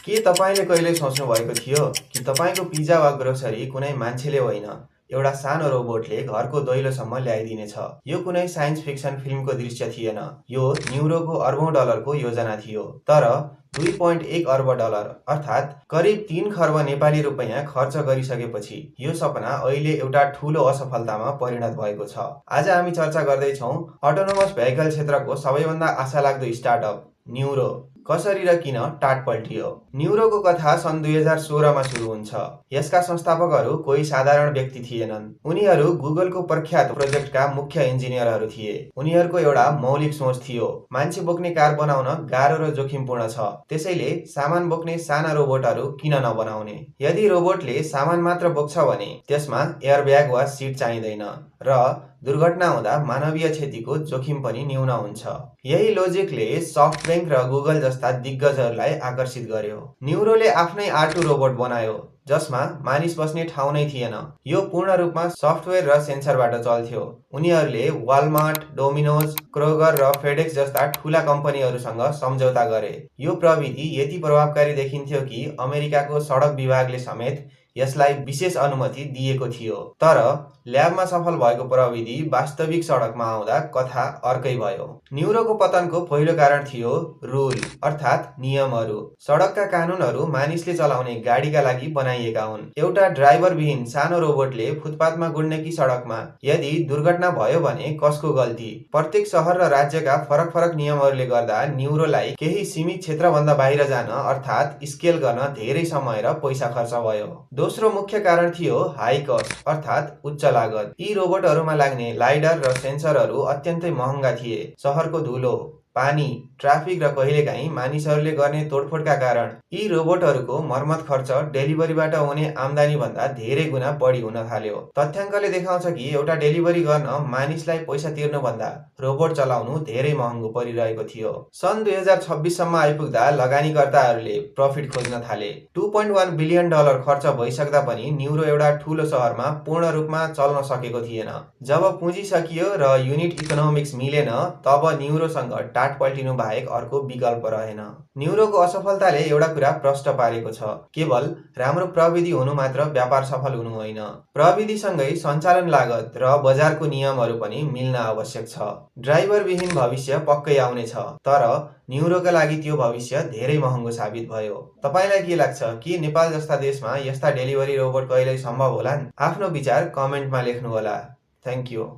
के तपाईँले कहिल्यै सोच्नु भएको थियो कि तपाईँको पिज्जा वा ग्रोसरी कुनै मान्छेले होइन, एउटा सानो रोबोटले घरको दैलोसम्म ल्याइदिनेछ? यो कुनै साइन्स फिक्सन फिल्मको दृश्य थिएन। यो न्युरोको अर्बौं डलरको योजना थियो। तर 2.1 अर्ब डलर अर्थात् करिब 3 खर्ब नेपाली रुपैयाँ खर्च गरिसकेपछि यो सपना अहिले एउटा ठूलो असफलतामा परिणत भएको छ। आज हामी चर्चा गर्दैछौँ अटोनोमस भेहिकल क्षेत्रको सबैभन्दा आशालाग्दो स्टार्टअप न्युरो कसरी र किन टाट पल्टियो। न्युरोको कथा सन् 2016मा सुरु हुन्छ। यसका संस्थापकहरू कोही साधारण व्यक्ति थिएनन्। उनीहरू गुगलको प्रख्यात प्रोजेक्टका मुख्य इन्जिनियरहरू थिए। उनीहरूको एउटा मौलिक सोच थियो, मान्छे बोक्ने कार बनाउन गाह्रो र जोखिमपूर्ण छ, त्यसैले सामान बोक्ने साना रोबोटहरू किन नबनाउने। यदि रोबोटले सामान मात्र बोक्छ भने त्यसमा एयरब्याग वा सिट चाहिँदैन र दुर्घटना हुँदा मानवीय क्षतिको जोखिम पनि न्यून हुन्छ। यही लोजिकले सफ्टब्याङ्क र गुगल जस्ता दिग्गजहरूलाई आकर्षित गर्यो। न्युरोले आफ्नै R2 रोबोट बनायो जसमा मानिस बस्ने ठाउँ नै थिएन। यो पूर्ण रूपमा सफ्टवेयर र सेन्सरबाट चल्थ्यो। उनीहरूले वालमार्ट, डोमिनोज, क्रोगर र फेडेक्स जस्ता ठूला कम्पनीहरूसँग सम्झौता गरे। यो प्रविधि यति प्रभावकारी देखिन्थ्यो कि अमेरिकाको सडक विभागले समेत यसलाई विशेष अनुमति दिएको थियो। तर ल्याबमा सफल भएको प्रविधि वास्तविक सडकमा आउँदा कथा अर्कै भयो। न्युरोको पतनको पहिलो कारण थियो रुल अर्थात् नियमहरू। सडकका कानुनहरू मानिसले चलाउने गाडीका लागि बनाइएका हुन्। एउटा ड्राइभरविहीन सानो रोबोटले फुटपाथमा गुड्ने कि सडकमा? यदि दुर्घटना भयो भने कसको गल्ती? प्रत्येक शहर र राज्यका फरक फरक नियमहरूले गर्दा न्युरोलाई केही सीमित क्षेत्रभन्दा बाहिर जान अर्थात् स्केल गर्न धेरै समय र पैसा खर्च भयो। दोस्रो मुख्य कारण थियो हाई कस्ट अर्थात् उच्च लागत। यी रोबोटहरूमा लाग्ने लाइडर र सेन्सरहरू अत्यन्तै महँगा थिए। शहरको धुलो, पानी, ट्राफिक र कहिलेकाहीँ मानिसहरूले गर्ने तोडफोडका कारण यी रोबोटहरूको मर्मत खर्च डेलिभरीबाट हुने आम्दानी भन्दा धेरै गुणा बढी हुन थाल्यो। तथ्याङ्कले देखाउँछ कि एउटा डेलिभरी गर्न मानिसलाई पैसा तिर्नुभन्दा रोबोट चलाउनु धेरै महँगो परिरहेको थियो। सन् 2026 सम्म आइपुग्दा लगानीकर्ताहरूले प्रफिट खोज्न थाले। 2.1 बिलियन डलर खर्च भइसक्दा पनि न्युरो एउटा ठूलो शहरमा पूर्ण रूपमा चल्न सकेको थिएन। जब पुँजी सकियो र युनिट इकोनोमिक्स मिलेन, तब न्युरोसँग टाट पल्टिनु बाहेक अर्को विकल्प रहेन। न्युरोको असफलताले एउटा कुरा प्रष्ट पारेको छ, केवल राम्रो प्रविधि हुनु मात्र व्यापार सफल हुनु होइन। प्रविधिसँगै सञ्चालन लागत र बजारको नियमहरू पनि मिल्न आवश्यक छ। ड्राइभरविहीन भविष्य पक्कै आउनेछ, तर न्युरोका लागि त्यो भविष्य धेरै महँगो साबित भयो। तपाईलाई के लाग्छ कि नेपाल जस्ता देशमा यस्ता डेलिभरी रोबोट कहिल्यै सम्भव होलान्? आफ्नो विचार कमेन्टमा लेख्नुहोला। Thank you.